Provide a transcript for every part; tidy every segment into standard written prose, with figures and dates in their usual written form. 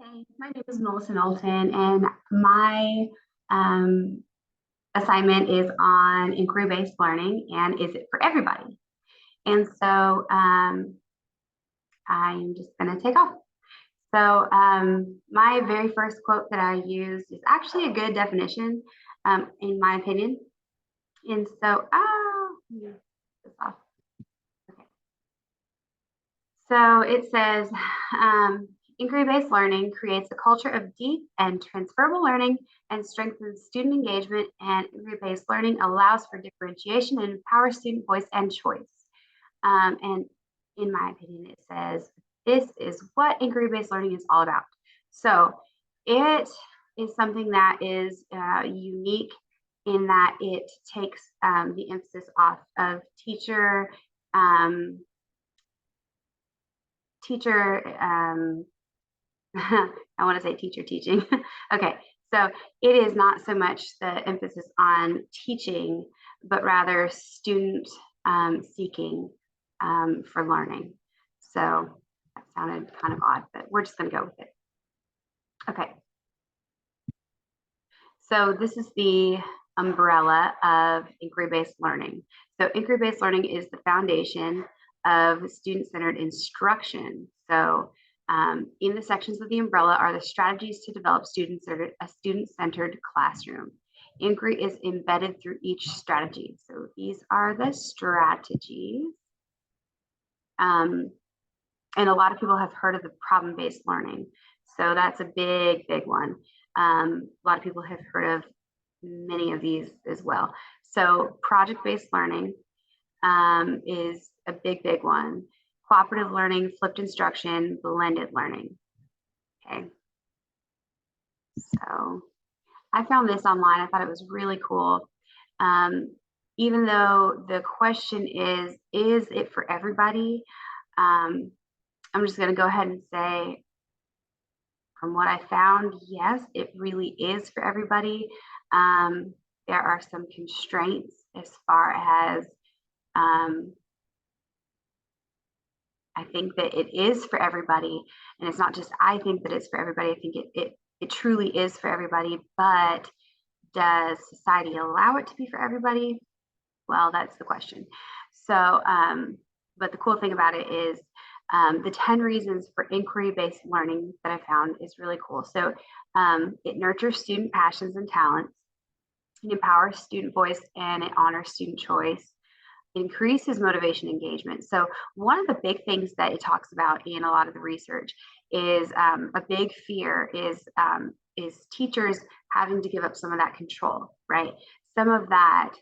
Hey, my name is Melissa Knowlton, and my um, assignment is on inquiry-based learning and is it for everybody? And so I'm just going to take off. So my very first quote that I used is actually a good definition, in my opinion. And so, let me get this off. Okay. So it says, inquiry-based learning creates a culture of deep and transferable learning and strengthens student engagement, and inquiry-based learning allows for differentiation and empowers student voice and choice. And in my opinion, it says this is what inquiry-based learning is all about. So it is something that is unique in that it takes the emphasis off of um, teacher I want to say teacher teaching. Okay, so it is not so much the emphasis on teaching, but rather student seeking for learning. So that sounded kind of odd, but we're just going to go with it. Okay, so this is the umbrella of inquiry-based learning. So inquiry-based learning is the foundation of student-centered instruction. So in the sections of the umbrella are the strategies to develop a student-centered classroom. Inquiry is embedded through each strategy. So these are the strategies. And a lot of people have heard of the problem-based learning. So that's a big, big one. A lot of people have heard of many of these as well. So project-based learning is a big, big one. Cooperative learning, flipped instruction, blended learning. Okay. So I found this online. I thought it was really cool. Even though the question is it for everybody? I'm just going to go ahead and say, from what I found, yes, it really is for everybody. There are some constraints as far as I think that it is for everybody, and it's not just I think that it's for everybody. I think it truly is for everybody. But does society allow it to be for everybody? Well, that's the question. So, but the cool thing about it is the 10 reasons for inquiry-based learning that I found is really cool. So it nurtures student passions and talents. It empowers student voice and it honors student choice. It increases motivation engagement. So one of the big things that it talks about in a lot of the research is a big fear is teachers having to give up some of that control, right? Some of that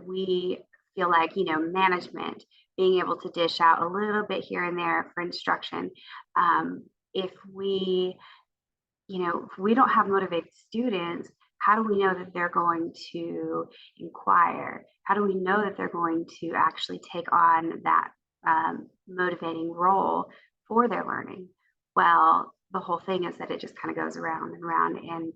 we feel like, management being able to dish out a little bit here and there for instruction. If we, if we don't have motivated students, how do we know that they're going to inquire? How do we know that they're going to actually take on that motivating role for their learning? Well, the whole thing is that it just kind of goes around and around, and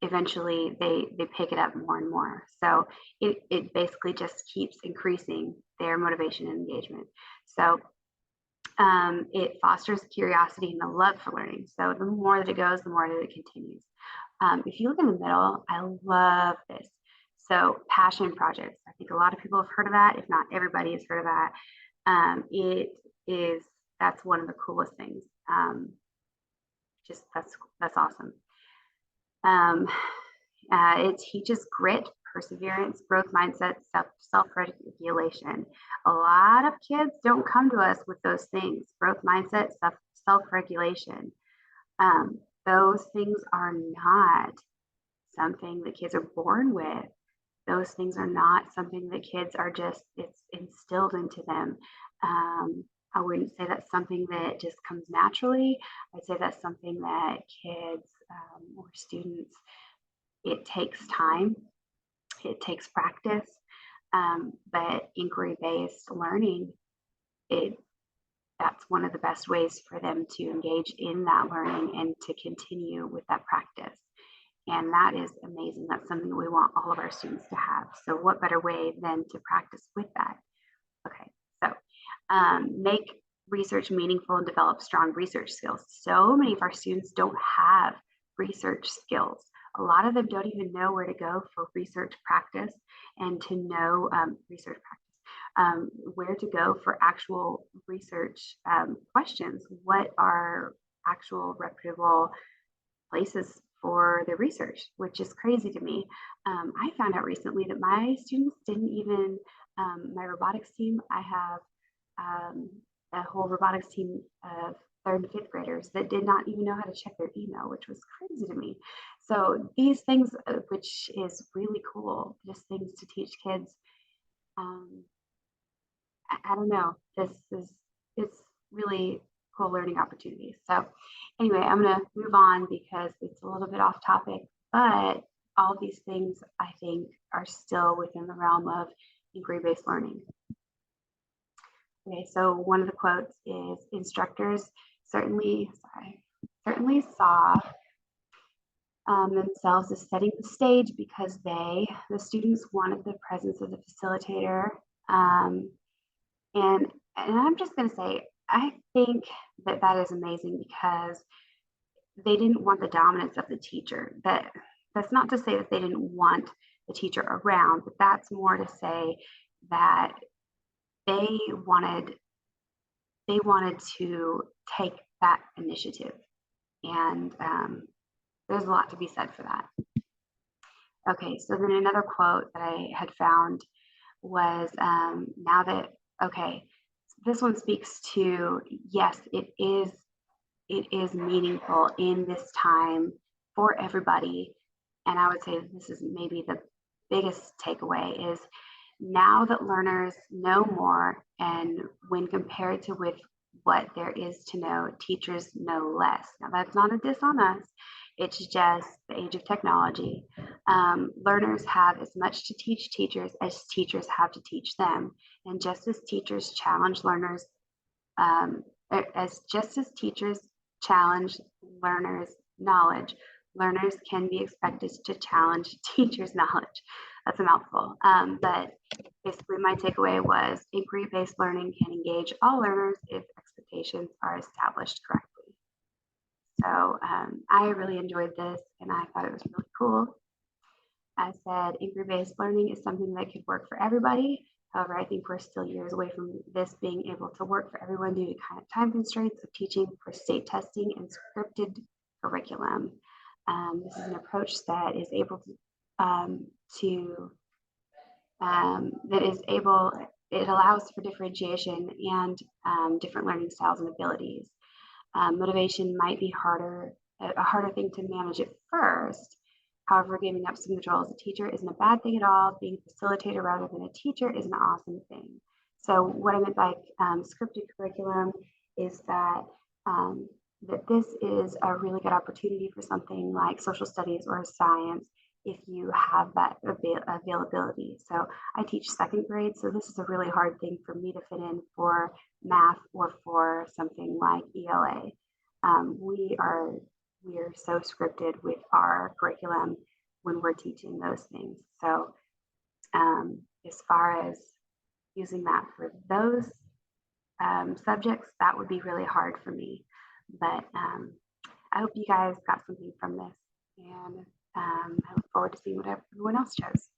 eventually they pick it up more and more. So it basically just keeps increasing their motivation and engagement. So it fosters curiosity and the love for learning. So the more that it goes, the more that it continues. If you look in the middle, I love this. So passion projects. I think a lot of people have heard of that. If not, everybody has heard of that. It is, that's one of the coolest things. Just that's awesome. It teaches grit, perseverance, growth mindset, self-regulation. A lot of kids don't come to us with those things: growth mindset, self-regulation. Those things are not something that kids are born with. Those things are not something that kids are just, it's instilled into them. I wouldn't say that's something that just comes naturally. I'd say that's something that kids or students, it takes time, it takes practice, but inquiry-based learning, it that's one of the best ways for them to engage in that learning and to continue with that practice. And that is amazing. That's something that we want all of our students to have. So what better way than to practice with that? Okay, so make research meaningful and develop strong research skills. So many of our students don't have research skills. A lot of them don't even know where to go for research practice and to know research practice, where to go for actual research questions. What are actual reputable places for the research, which is crazy to me. I found out recently that my students didn't even, my robotics team, I have a whole robotics team of third and fifth graders that did not even know how to check their email, which was crazy to me. So these things, which is really cool, just things to teach kids. Um, I don't know. It's really cool learning opportunities. So anyway, I'm gonna move on because it's a little bit off topic, but all these things I think are still within the realm of inquiry-based learning. Okay, so one of the quotes is instructors certainly saw themselves as setting the stage because the students, wanted the presence of the facilitator. Um, and I'm just going to say, I think that that is amazing because they didn't want the dominance of the teacher. That's not to say that they didn't want the teacher around, but that's more to say that they wanted they wanted to take that initiative, and there's a lot to be said for that. Okay, so then another quote that I had found was now that, okay, this one speaks to, yes, it is meaningful in this time for everybody. And I would say this is maybe the biggest takeaway is now that learners know more, and when compared to with what there is to know, teachers know less. Now that's not a diss on us. It's just the age of technology. Learners have as much to teach teachers as teachers have to teach them. And just as teachers challenge learners, just as teachers challenge learners' knowledge, learners can be expected to challenge teachers' knowledge. That's a mouthful. But basically, my takeaway was inquiry-based learning can engage all learners if expectations are established correctly. So I really enjoyed this, and I thought it was really cool. I said inquiry-based learning is something that could work for everybody. However, I think we're still years away from this being able to work for everyone due to kind of time constraints of teaching for state testing and scripted curriculum. This is an approach that is able it allows for differentiation and different learning styles and abilities. Motivation might be a harder thing to manage at first. However, giving up some control as a teacher isn't a bad thing at all. Being a facilitator rather than a teacher is an awesome thing. So what I meant by scripted curriculum is that that this is a really good opportunity for something like social studies or science if you have that availability. So I teach second grade, so this is a really hard thing for me to fit in for math or for something like ELA. We are so scripted with our curriculum when we're teaching those things. So as far as using that for those subjects, that would be really hard for me. But I hope you guys got something from this, and I look forward to seeing what everyone else chose.